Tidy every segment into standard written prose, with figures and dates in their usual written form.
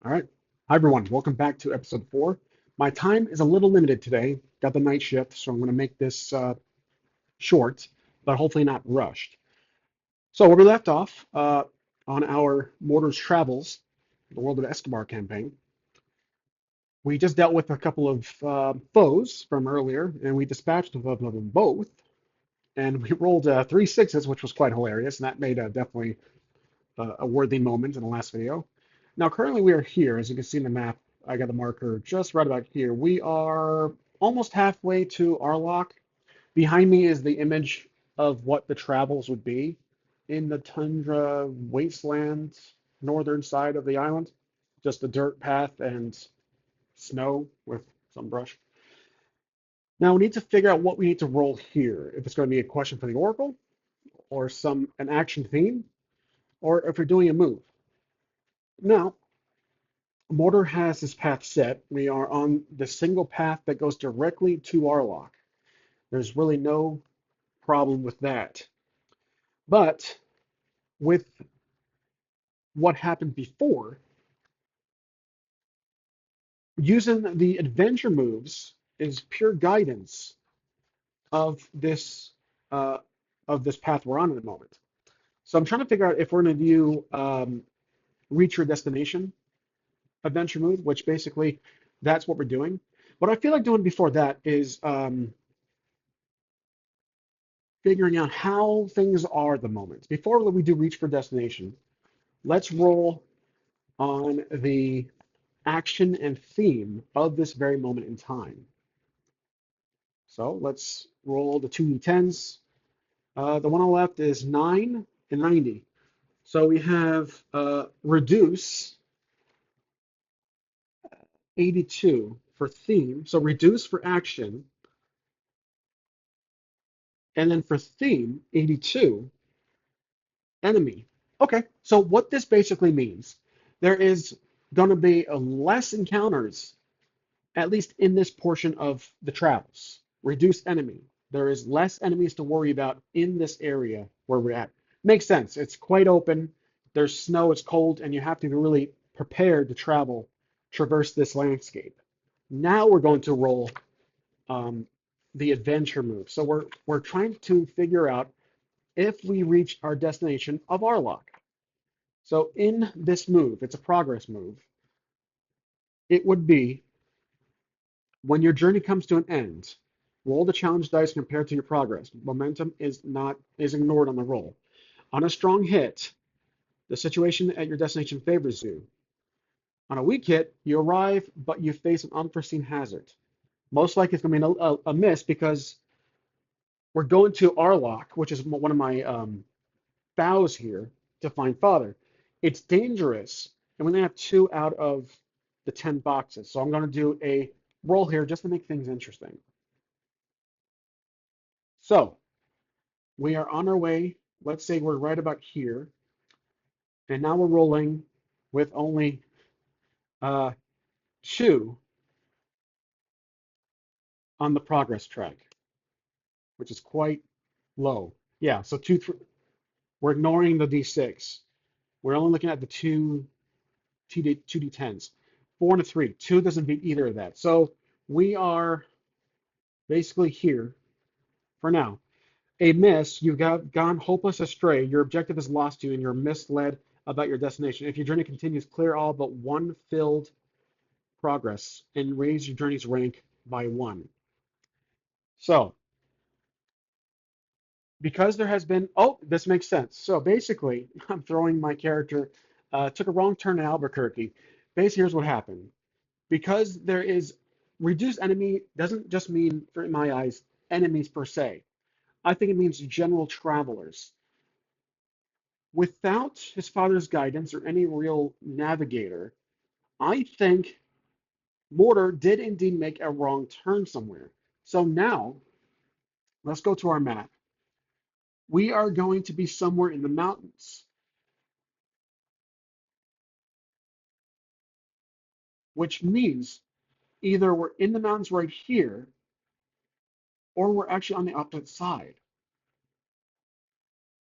All right. Hi, everyone. Welcome back to episode 4. My time is a little limited today. Got the night shift, so I'm going to make this short, but hopefully not rushed. So, where we left off on our Mortar's Travels, the World of Escobar campaign, we just dealt with a couple of foes from earlier, and we dispatched of them both. And we rolled three sixes, which was quite hilarious, and that made definitely a worthy moment in the last video. Now, currently we are here, as you can see in the map. I got the marker just right about here. We are almost halfway to Arlok. Behind me is the image of what the travels would be in the tundra wasteland, northern side of the island. Just a dirt path and snow with some brush. Now we need to figure out what we need to roll here. If it's going to be a question for the Oracle, or an action theme, or if we're doing a move. Now, Mortar has his path set. We are on the single path that goes directly to Arlok. There's really no problem with that. But with what happened before, using the adventure moves is pure guidance of this uh, of this path we're on at the moment. So I'm trying to figure out if we're going to do reach your destination adventure move, which basically that's what we're doing. What I feel like doing before that is figuring out how things are at the moment. Before we do reach for destination, let's roll on the action and theme of this very moment in time. So let's roll the 2d10s. The one on the left is 9 and 90. So we have reduce 82 for theme. So reduce for action, and then for theme, 82 enemy. Okay, so what this basically means, there is going to be less encounters, at least in this portion of the travels. Reduced enemy. There is less enemies to worry about in this area where we're at. Makes sense. It's quite open. There's snow, it's cold, and you have to be really prepared to traverse this landscape. Now we're going to roll um, the adventure move. So we're trying to figure out if we reach our destination of Arlok. So in this move, it's a progress move. It would be when your journey comes to an end, roll the challenge dice compared to your progress. Momentum is ignored on the roll. On a strong hit, the situation at your destination favors you. On a weak hit, you arrive, but you face an unforeseen hazard. Most likely it's going to be a miss because we're going to Arlok, which is one of my vows here to find Father. It's dangerous, and we only have 2 out of the 10 boxes. So I'm going to do a roll here just to make things interesting. So we are on our way. Let's say we're right about here, and now we're rolling with only uh, 2 on the progress track, which is quite low. Yeah, so 2, we're ignoring the D6. We're only looking at the 2D10s. 4 and a 3. 2 doesn't beat either of that. So we are basically here for now. A miss, you've gone hopeless astray. Your objective is lost you, and you're misled about your destination. If your journey continues, clear all but one filled progress and raise your journey's rank by 1. So, because there has been, oh, this makes sense. So basically, I'm throwing my character, took a wrong turn in Albuquerque. Basically, here's what happened. Because there is reduced enemy doesn't just mean, in my eyes, enemies per se. I think it means general travelers. Without his father's guidance or any real navigator, I think Mortar did indeed make a wrong turn somewhere. So now, let's go to our map. We are going to be somewhere in the mountains, which means either we're in the mountains right here or we're actually on the opposite side.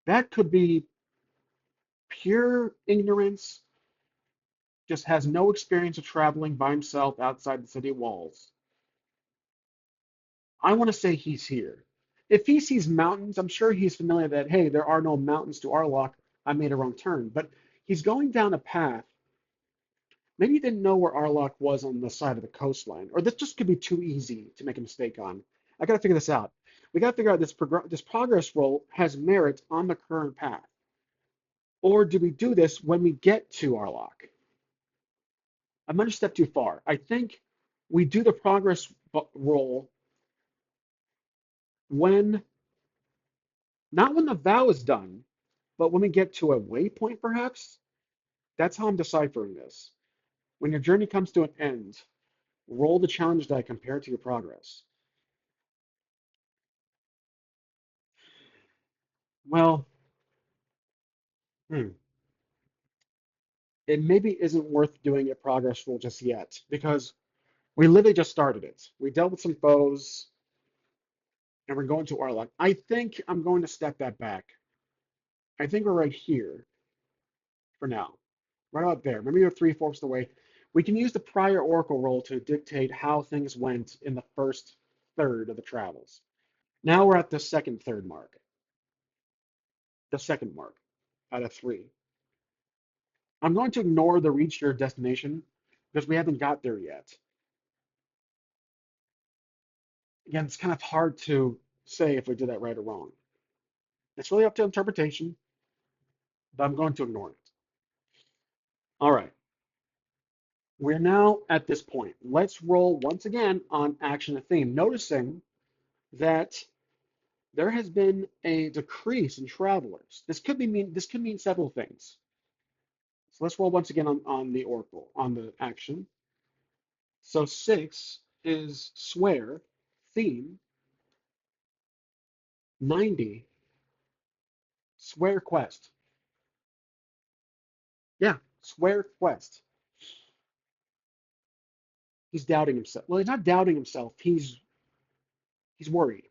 That could be pure ignorance just has no experience of traveling by himself outside the city walls. I want to say he's here. If he sees mountains, I'm sure he's familiar that, hey, there are no mountains to Arlok. I made a wrong turn. But he's going down a path. Maybe he didn't know where Arlok was on the side of the coastline, or this just could be too easy to make a mistake on. I got to figure this out. We got to figure out this progress roll has merit on the current path, or do we do this when we get to Arlok? I might have stepped too far. I think we do the progress roll when, not when the vow is done, but when we get to a waypoint, perhaps. That's how I'm deciphering this. When your journey comes to an end, roll the challenge die compared to your progress. Well, hmm. It maybe isn't worth doing a progress roll just yet because we literally just started it. We dealt with some foes and we're going to Arlok. I think I'm going to step that back. I think we're right here for now. Right about there. Maybe you're three-fourths of the way. We can use the prior Oracle roll to dictate how things went in the first third of the travels. Now we're at the second third mark. The second mark out of three. I'm going to ignore the reach your destination because we haven't got there yet. Again, it's kind of hard to say if we did that right or wrong. It's really up to interpretation, but I'm going to ignore it. All right. We're now at this point. Let's roll once again on action and theme, noticing that there has been a decrease in travelers. This could mean several things. So let's roll once again on the oracle, on the action. So 6 is swear, theme, 90, swear quest. Yeah, swear quest. He's doubting himself. Well, he's not doubting himself. He's worried.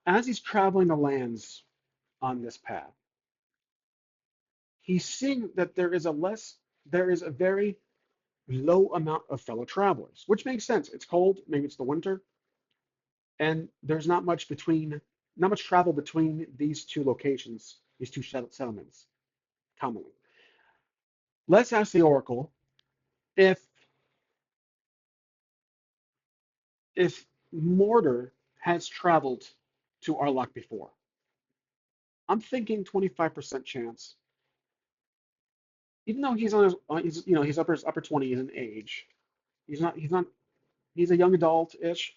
As he's traveling the lands on this path, he's seeing that there is a very low amount of fellow travelers, which makes sense. It's cold, maybe it's the winter, and there's not much travel between these two locations, these two settlements, commonly. Let's ask the Oracle if if Morter has traveled to Arlok before. I'm thinking 25% chance. Even though he's on his, he's upper 20s in age. He's not he's a young adult-ish,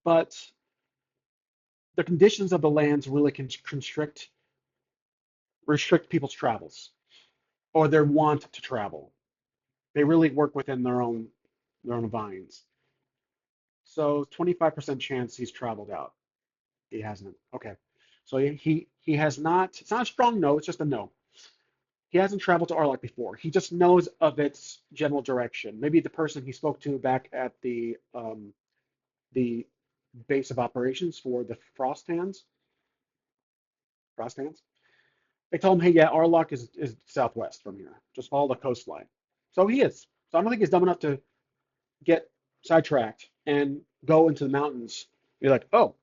but the conditions of the lands really can restrict people's travels or their want to travel. They really work within their own vines. So 25% chance he's traveled out. He hasn't. Okay. So he has not. It's not a strong no. It's just a no. He hasn't traveled to Arlok before. He just knows of its general direction. Maybe the person he spoke to back at the base of operations for the Frost Hands. They told him, hey, yeah, Arlok is southwest from here. Just follow the coastline. So he is. So I don't think he's dumb enough to get sidetracked and go into the mountains. Be like, oh,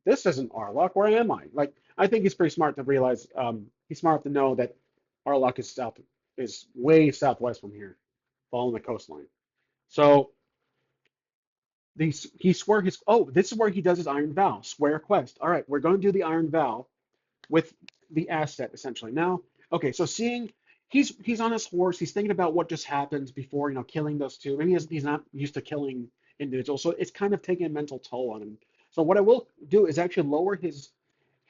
this isn't Arlok. Where am I? Like, I think he's pretty smart to realize. He's smart to know that Arlok is way southwest from here, following the coastline. So he swore his. Oh, this is where he does his Iron Vow. Swear quest. All right, we're going to do the Iron Vow with the asset essentially. Now, okay, so seeing he's on his horse, he's thinking about what just happened before, killing those two. Maybe he's not used to killing individuals, so it's kind of taking a mental toll on him. So what I will do is actually lower his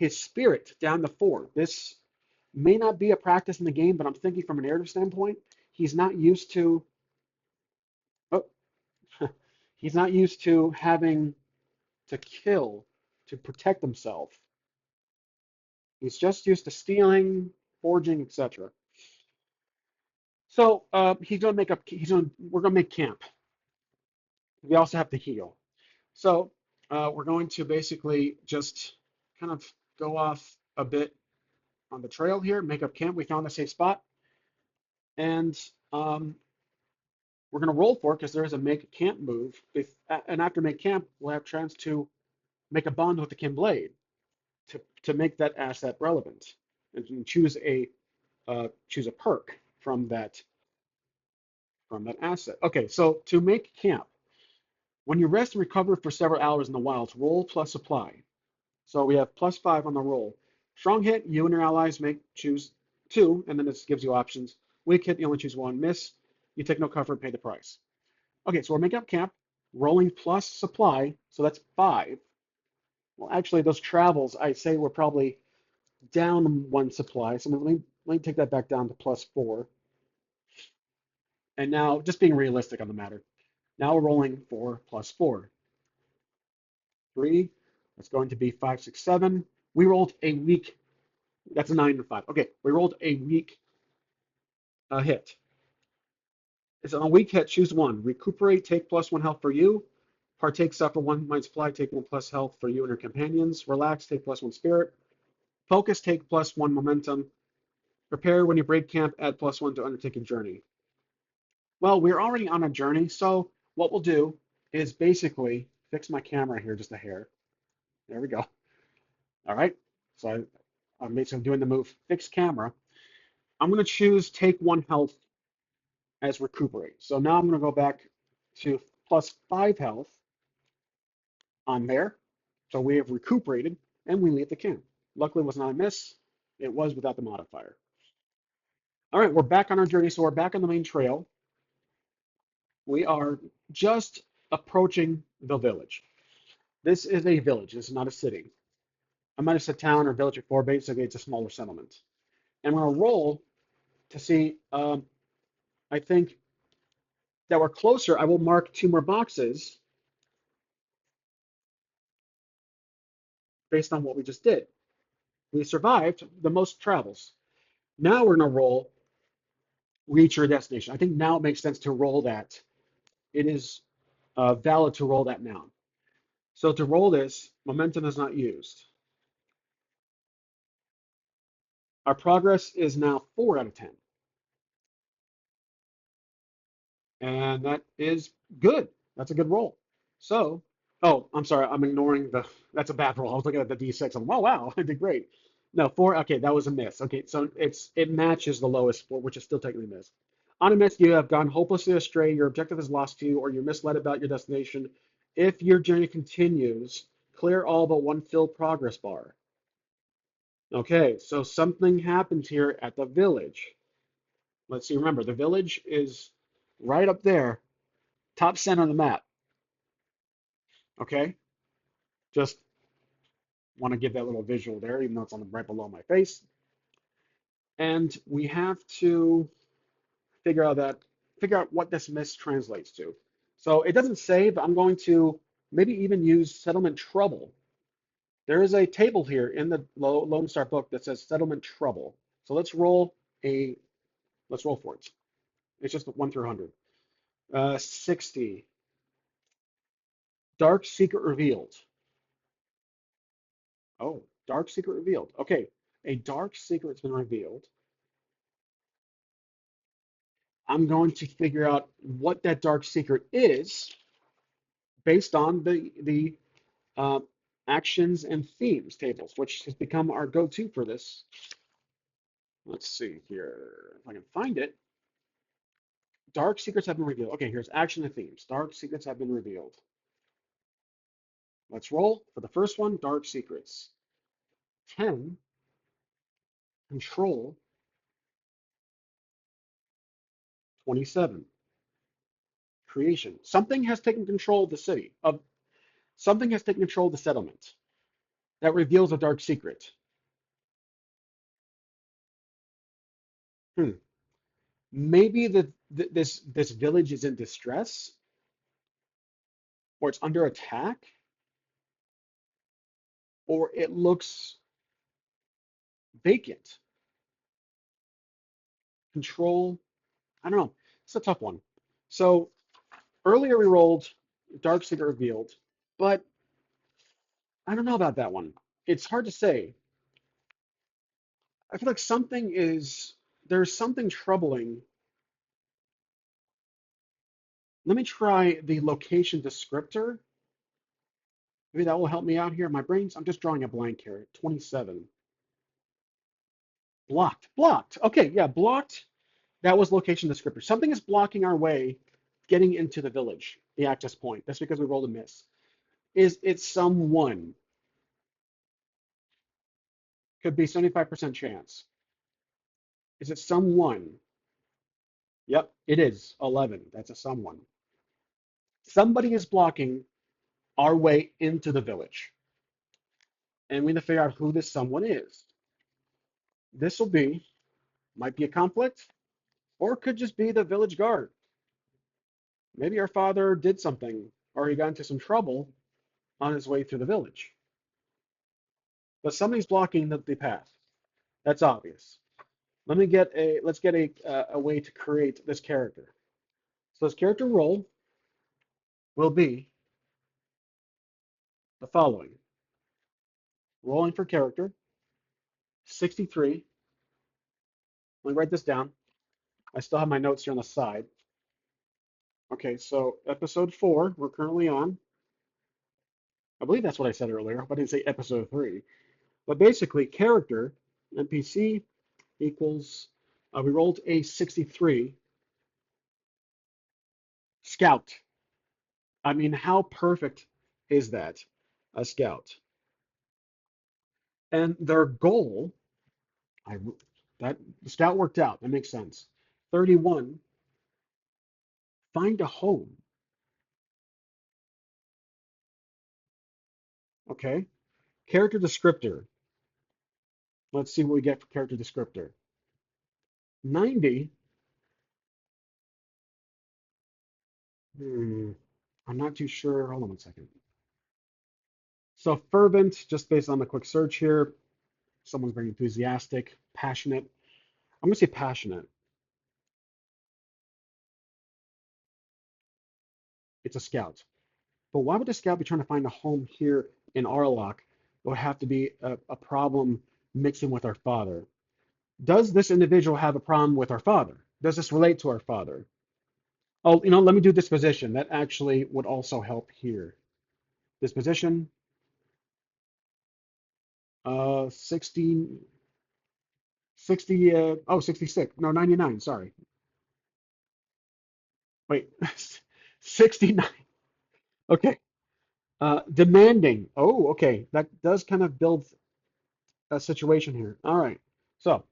spirit down to 4. This may not be a practice in the game, but I'm thinking from a narrative standpoint, he's not used to oh, he's not used to having to kill to protect himself. He's just used to stealing, forging, etc. So we're gonna make camp. We also have to heal. So we're going to basically just kind of go off a bit on the trail here, make up camp. We found a safe spot, and We're going to roll for it because there is a make camp move. And after make camp, we'll have chance to make a bond with the kin blade to make that asset relevant, and choose a perk from that asset. Okay, so to make camp, when you rest and recover for several hours in the wilds, roll plus supply. So we have +5 on the roll. Strong hit, you and your allies make choose two, and then this gives you options. Weak hit, you only choose one. Miss, you take no cover and pay the price. Okay, so we're making up camp, rolling plus supply, so that's 5. Well, actually, those travels, I say we're probably down 1 supply. So let me take that back down to +4. And now, just being realistic on the matter, now we're rolling 4 plus 4. 3, that's going to be 5, 6, 7. We rolled a weak, that's a 9 and 5. Okay, we rolled a weak hit. It's on a weak hit, choose one. Recuperate, take +1 health for you. Partake, suffer 1 mind supply, take 1 plus health for you and your companions. Relax, take +1 spirit. Focus, take +1 momentum. Prepare when you break camp, add +1 to undertake a journey. Well, we're already on a journey, so what we'll do is basically fix my camera here just a hair. There we go. All right. So I'm basically doing the move fix camera. I'm going to choose take 1 health as recuperate. So now I'm going to go back to +5 health on there. So we have recuperated and we leave the camp. Luckily, it was not a miss. It was without the modifier. All right, we're back on our journey. So we're back on the main trail. We are just approaching the village. This is a village. This is not a city. I might have said town or village before. Basically, it's a smaller settlement. And we're going to roll to see. I think that we're closer. I will mark 2 more boxes based on what we just did. We survived the most travels. Now we're going to roll reach your destination. I think now it makes sense to roll that. It is valid to roll that now. So to roll this, momentum is not used. Our progress is now 4 out of 10. And that is good. That's a good roll. So, oh, I'm sorry. I'm ignoring that's a bad roll. I was looking at the D6. I'm, oh, wow, I did great. No, 4. Okay, that was a miss. Okay, so it matches the lowest score, which is still technically a miss. On a miss, you have gone hopelessly astray. Your objective is lost to you, or you're misled about your destination. If your journey continues, clear all but 1 filled progress bar. Okay, so something happened here at the village. Let's see. Remember, the village is right up there, top center on the map. Okay, just want to give that little visual there, even though it's on right below my face. And we have to figure out what this miss translates to. So it doesn't say, but I'm going to maybe even use settlement trouble. There is a table here in the Lone Star book that says settlement trouble. So let's roll for it. It's just 1 through 100. 60. Dark secret revealed. Oh, dark secret revealed. Okay, a dark secret's been revealed. I'm going to figure out what that dark secret is based on the uh, actions and themes tables, which has become our go-to for this. Let's see here if I can find it. Dark secrets have been revealed. Okay, here's action and themes. Dark secrets have been revealed. Let's roll for the first one. Dark secrets. 10. Control. 27. Creation. Something has taken control of the city. Something has taken control of the settlement. That reveals a dark secret. Hmm. Maybe this village is in distress, or it's under attack, or it looks vacant. Control. I don't know. It's a tough one. So earlier we rolled dark secret revealed, but I don't know about that one. It's hard to say. I feel like there's something troubling Let me try the location descriptor. Maybe that will help me out here. My brain's, I'm just drawing a blank here. 27. Blocked. Blocked. Okay, yeah, blocked. That was location descriptor. Something is blocking our way getting into the village, the access point. That's because we rolled a miss. Is it someone? Could be 75% chance. Is it someone? Yep, it is 11. That's a someone. Somebody is blocking our way into the village. And we need to figure out who this someone is. This will be, might be a conflict, or it could just be the village guard. Maybe our father did something, or he got into some trouble on his way through the village. But somebody's blocking the path. That's obvious. Let's get a way to create this character. So this character role will be the following. Rolling for character, 63. Let me write this down. I still have my notes here on the side. Okay, so episode 4, we're currently on. I believe that's what I said earlier. I didn't say episode 3. But basically, character, NPC equals, we rolled a 63. Scout. I mean, how perfect is that? A scout. And their goal, I that the scout worked out. That makes sense. 31, find a home. Okay. Character descriptor. Let's see what we get for character descriptor. 90. Hmm, I'm not too sure. Hold on one second. So fervent, just based on the quick search here, someone's very enthusiastic, passionate. I'm gonna say passionate. It's a scout. But why would the scout be trying to find a home here in Arlock? It would have to be a problem mixing with our father. Does this individual have a problem with our father? Does this relate to our father? Oh, let me do disposition. That actually would also help here. Disposition, 60, 60, 66. No, 99, sorry. Wait, 69. Okay. Demanding. Oh, okay. That does kind of build a situation here. All right. So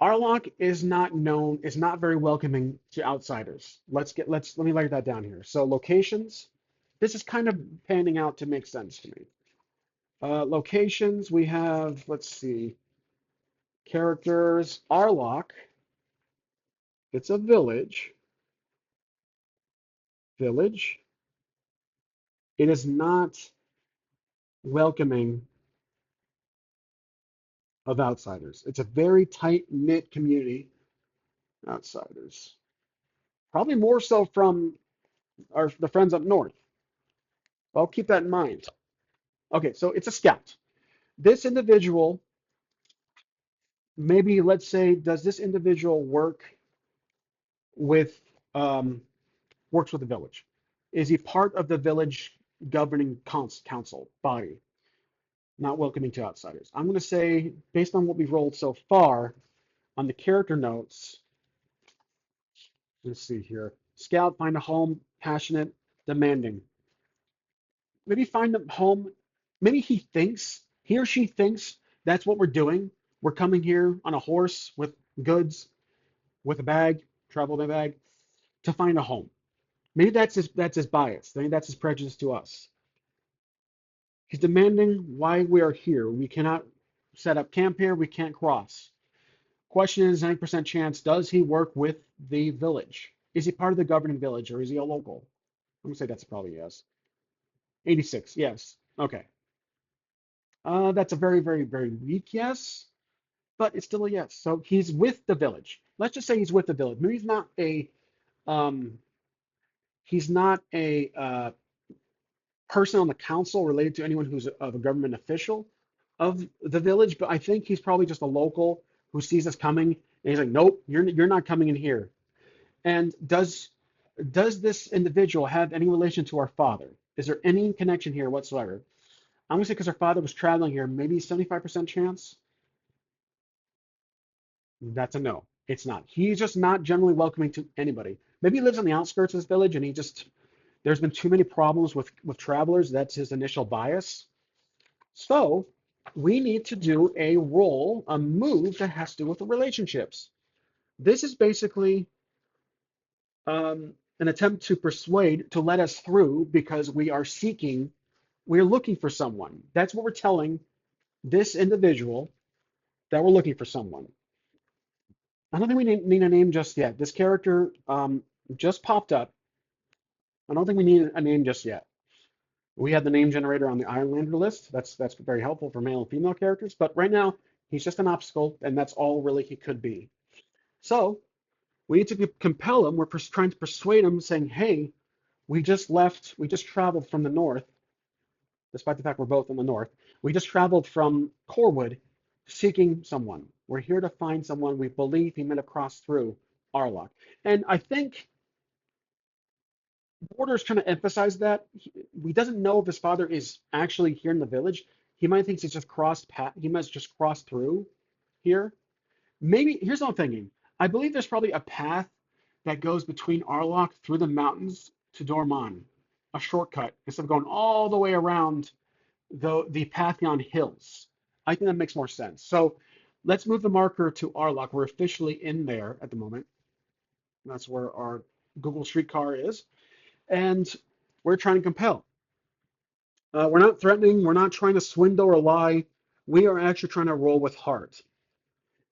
Arlok is not very welcoming to outsiders. Let me write that down here. So locations, this is kind of panning out to make sense to me. Locations, we have, let's see, characters, Arlok, it's a village, village. It is not welcoming of outsiders. It's a very tight-knit community, outsiders. Probably more so from the friends up north. I'll keep that in mind. Okay, so it's a scout. This individual, maybe let's say, does this individual with um, works with the village? Is he part of the village governing council body, not welcoming to outsiders? I'm going to say, based on what we've rolled so far on the character notes, let's see here. Scout, find a home, passionate, demanding. Maybe find a home. Maybe he or she thinks that's what we're doing. We're coming here on a horse with goods, with a bag, travel bag, to find a home. Maybe that's his bias. Maybe that's his prejudice to us. He's demanding why we are here. We cannot set up camp here. We can't cross. Question is 90% chance, does he work with the village? Is he part of the governing village or is he a local? I'm gonna say that's probably yes. 86, yes. Okay. That's a very, very, very weak yes, but it's still a yes. So he's with the village. Let's just say he's with the village. Maybe um, he's not a person on the council related to anyone who's of a government official of the village, but I think he's probably just a local who sees us coming and he's like, nope, you're not coming in here. And Does this individual have any relation to our father? Is there any connection here whatsoever? I'm gonna say because our father was traveling here, maybe 75% chance. That's a no. It's not. He's just not generally welcoming to anybody. Maybe he lives on the outskirts of this village and he just there's been too many problems with travelers. That's his initial bias. So we need to do a roll, a move that has to do with the relationships. This is basically an attempt to persuade to let us through because we're looking for someone. That's what we're telling this individual that we're looking for someone. I don't think we need a name just yet. This character just popped up. I don't think we need a name just yet. We had the name generator on the Ironlander list. That's very helpful for male and female characters. But right now, he's just an obstacle, and that's all really he could be. So we need to compel him. We're trying to persuade him, saying, "Hey, we just traveled from the north, despite the fact we're both in the north. We just traveled from Corwood seeking someone. We're here to find someone. We believe he might have crossed through Arlock." And I think Morter is trying to emphasize that he doesn't know if his father is actually here in the village. He might think he's just he might just crossed through here. Maybe here's what I'm thinking. I believe there's probably a path that goes between Arlock through the mountains to Dorman, a shortcut instead of going all the way around the Pantheon Hills. I think that makes more sense. So let's move the marker to Arlock. We're officially in there at the moment. That's where our Google streetcar is. And we're trying to compel. We're not threatening. We're not trying to swindle or lie. We are actually trying to roll with heart.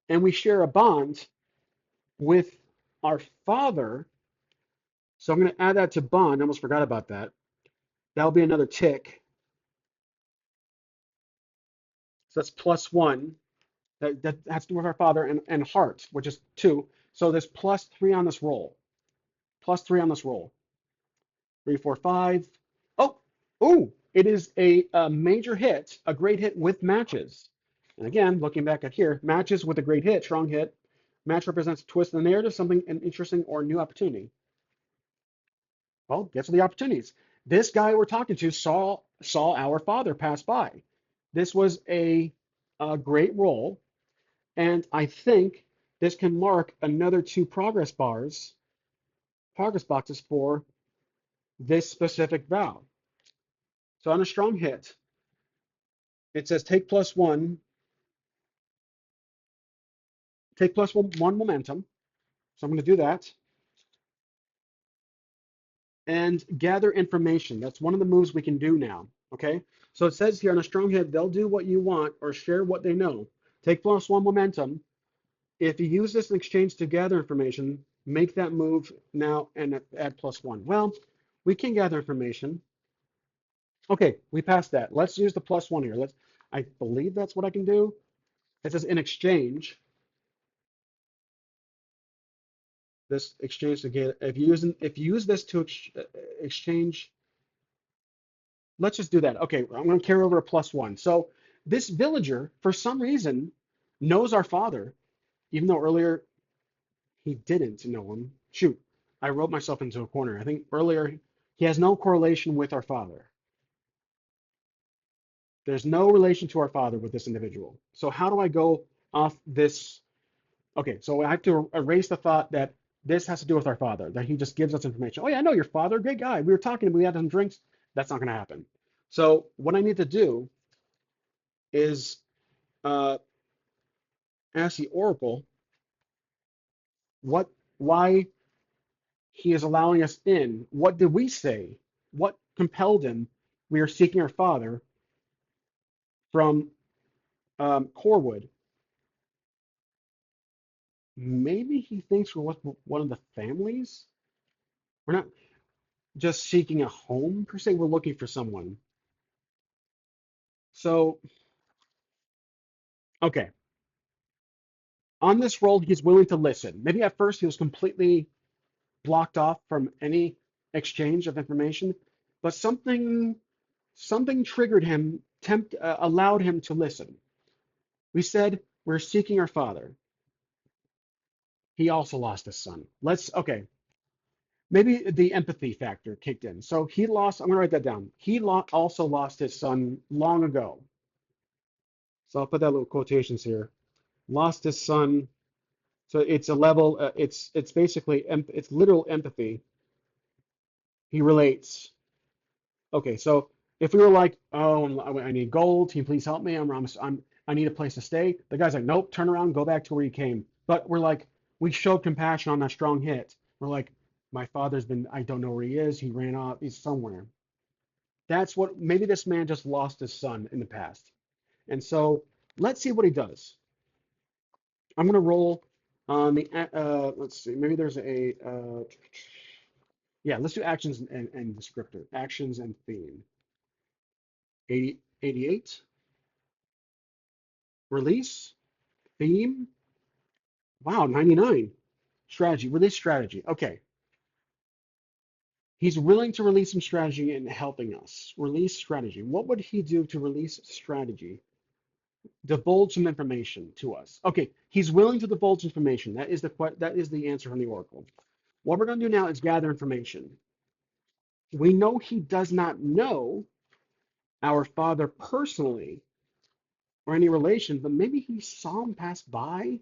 And we share a bond with our father. So I'm going to add that to bond. I almost forgot about that. That'll be another tick. So that's +1. That has to do with our father and heart, which is 2. So there's +3 on this roll. +3 on this roll. 3, 4, 5. Oh, oh! It is a major hit, a great hit with matches. And again, looking back at here, matches with a great hit, strong hit. Match represents a twist in the narrative, something an interesting or new opportunity. Well, guess what the opportunities? This guy we're talking to saw our father pass by. This was a great roll. And I think this can mark another 2 progress boxes for this specific vow. So on a strong hit, it says take plus one momentum. So I'm going to do that and gather information. That's one of the moves we can do now. Okay. So it says here on a strong hit, they'll do what you want or share what they know. Take +1 momentum. If you use this in exchange to gather information, make that move now and add +1. Well, we can gather information. Okay, we passed that. Let's use the +1 here. I believe that's what I can do. It says in exchange, this exchange to get, if you use this to exchange, let's just do that. Okay, I'm going to carry over a +1. So this villager, for some reason, knows our father, even though earlier he didn't know him. Shoot, I wrote myself into a corner. I think earlier he has no correlation with our father. There's no relation to our father with this individual. So how do I go off this? Okay, so I have to erase the thought that this has to do with our father, that he just gives us information. Oh yeah, I know your father, great guy. We were talking, we had some drinks. That's not going to happen. So what I need to do is uh, ask the Oracle what, why he is allowing us in. What did we say? What compelled him? We are seeking our father from Corwood. Maybe he thinks we're with one of the families. We're not just seeking a home per se. We're looking for someone. So, okay. On this roll, he's willing to listen. Maybe at first he was completely blocked off from any exchange of information, but something triggered him, allowed him to listen. We said we're seeking our father. He also lost his son. Okay. maybe the empathy factor kicked in. So he lost, I'm going to write that down. Also lost his son long ago. So I'll put that little quotations here. Lost his son. So it's a level, it's basically, it's literal empathy. He relates. Okay, so if we were like, oh, I need gold, can you please help me? I need a place to stay. The guy's like, nope, turn around, go back to where you came. But we're like, we showed compassion on that strong hit. We're like, my father's been, I don't know where he is. He ran off. He's somewhere. That's what, maybe this man just lost his son in the past. And so let's see what he does. I'm going to roll on the, let's see, maybe there's yeah, let's do actions and descriptor. Actions and theme. 88. Release. Theme. Wow, 99. Strategy. Release strategy. Okay. He's willing to release some strategy and helping us. Release strategy. What would he do to release strategy? Divulge some information to us. Okay, he's willing to divulge information. That is the answer from the oracle. What we're going to do now is gather information. We know he does not know our father personally or any relation, but maybe he saw him pass by.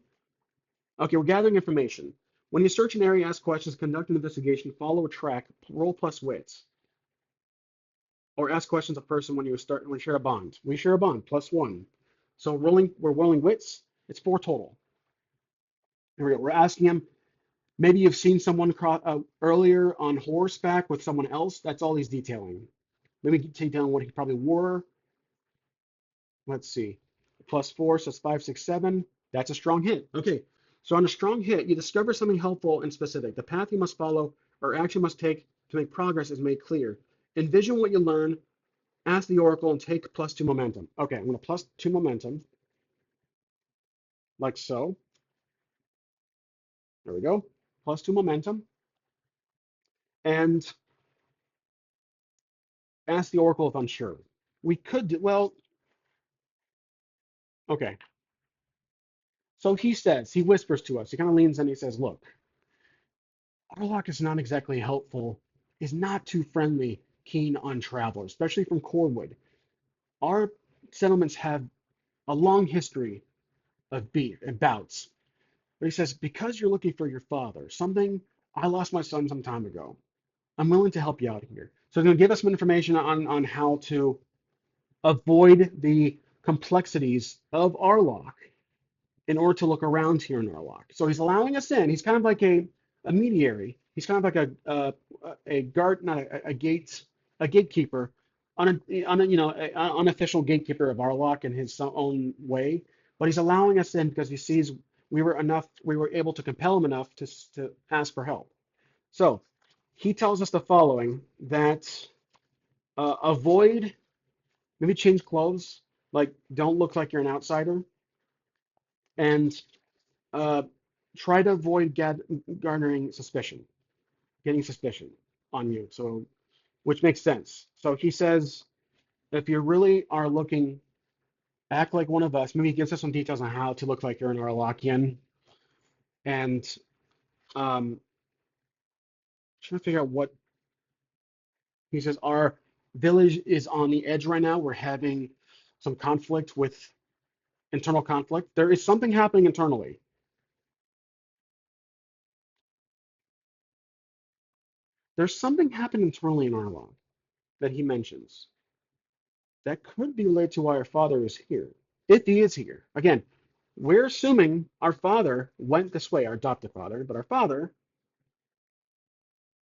Okay, we're gathering information. When you search an area, ask questions, conduct an investigation, follow a track, roll plus wits, or ask questions of person when you share a bond. We share a bond plus one. So we're rolling wits. It's four total. Here we go. We're asking him. Maybe you've seen someone earlier on horseback with someone else. That's all he's detailing. Maybe detailing what he probably wore. Let's see. Plus four, so it's 5, 6, 7. That's a strong hit. Okay. So on a strong hit, you discover something helpful and specific. The path you must follow or action must take to make progress is made clear. Envision what you learn, ask the oracle, and take +2 momentum. Okay, I'm going to +2 momentum, like so. There we go. +2 momentum. And ask the oracle if I'm sure. We could do, well, okay. So he whispers to us. He kind of leans in and he says, look, Arlok is not exactly helpful, is not too friendly, keen on travelers, especially from Corwood. Our settlements have a long history of beef and bouts. But he says, because you're looking for your father, something I lost my son some time ago. I'm willing to help you out here. So he's going to give us some information on how to avoid the complexities of Arlok in order to look around here in Norlock. So he's allowing us in. He's kind of like a mediary. He's kind of like a guard, not a gatekeeper, unofficial gatekeeper of Arlok in his own way. But he's allowing us in because he sees we were able to compel him enough to ask for help. So he tells us the following: that avoid, maybe change clothes, like don't look like you're an outsider, and uh, try to avoid garnering suspicion, getting suspicion on you. So, which makes sense. So he says, if you really are looking, act like one of us. Maybe he gives us some details on how to look like you're an Orlokian, and trying to figure out what he says. Our village is on the edge right now. We're having some conflict with internal conflict. There is something happening internally. There's something happening internally in Arlong that he mentions. That could be related to why our father is here. If he is here. Again, we're assuming our father went this way, our adopted father, but our father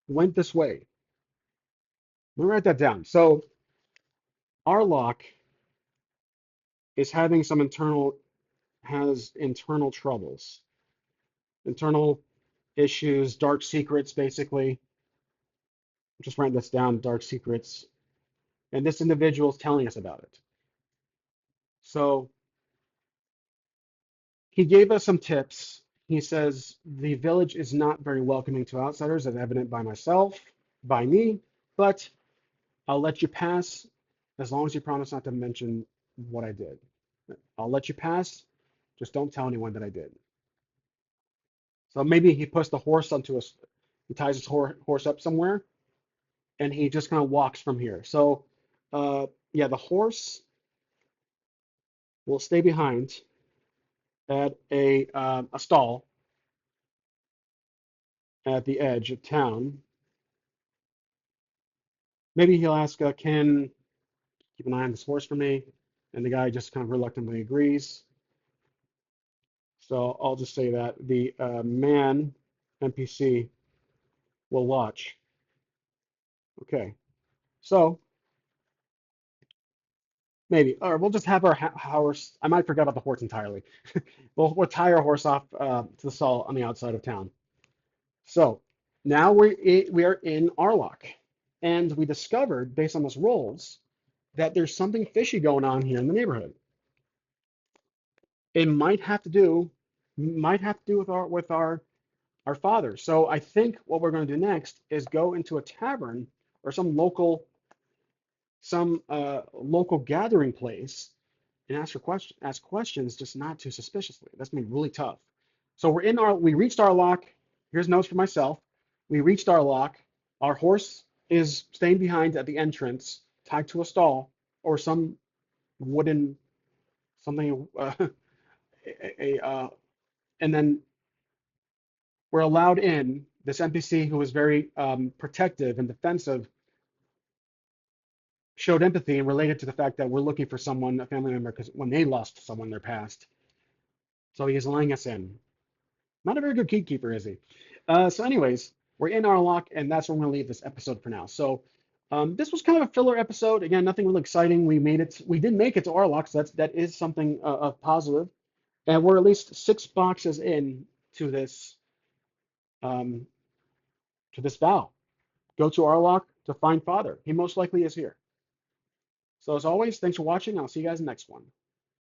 went this way. Let me write that down. So Arlok is having has internal troubles, internal issues, dark secrets, basically. I'm just writing this down, dark secrets. And this individual is telling us about it. So he gave us some tips. He says the village is not very welcoming to outsiders, as evident by myself, by me, but I'll let you pass as long as you promise not to mention what I did. I'll let you pass. Just don't tell anyone that I did. So maybe he puts the horse onto us. He ties his horse up somewhere, and he just kind of walks from here. So, yeah, the horse will stay behind at a stall at the edge of town. Maybe he'll ask, "Can keep an eye on this horse for me?" And the guy just kind of reluctantly agrees. So I'll just say that the man NPC will watch. Okay. So maybe, or we'll just have our horse. I might forget about the horse entirely. We'll tie our horse off to the stall on the outside of town. So now we are in Arlock, and we discovered based on those rolls that there's something fishy going on here in the neighborhood. It might have to do with our father. So I think what we're going to do next is go into a tavern or some local gathering place and ask questions, just not too suspiciously. That's gonna be really tough. So we reached our lock. Here's notes for myself. We reached our lock. Our horse is staying behind at the entrance, tied to a stall or some wooden something. And then we're allowed in. This NPC who was very protective and defensive showed empathy and related to the fact that we're looking for someone, a family member, because when they lost someone in their past. So he is letting us in. Not a very good gatekeeper, is he? So, anyways, we're in our lock, and that's where we're going to leave this episode for now. So, this was kind of a filler episode. Again, nothing really exciting. We made it. We did make it to our lock, so that is something of positive. And we're at least 6 boxes in to this um, to this vow. Go to our lock to find Father. He most likely is here. So, as always, thanks for watching. I'll see you guys in the next one.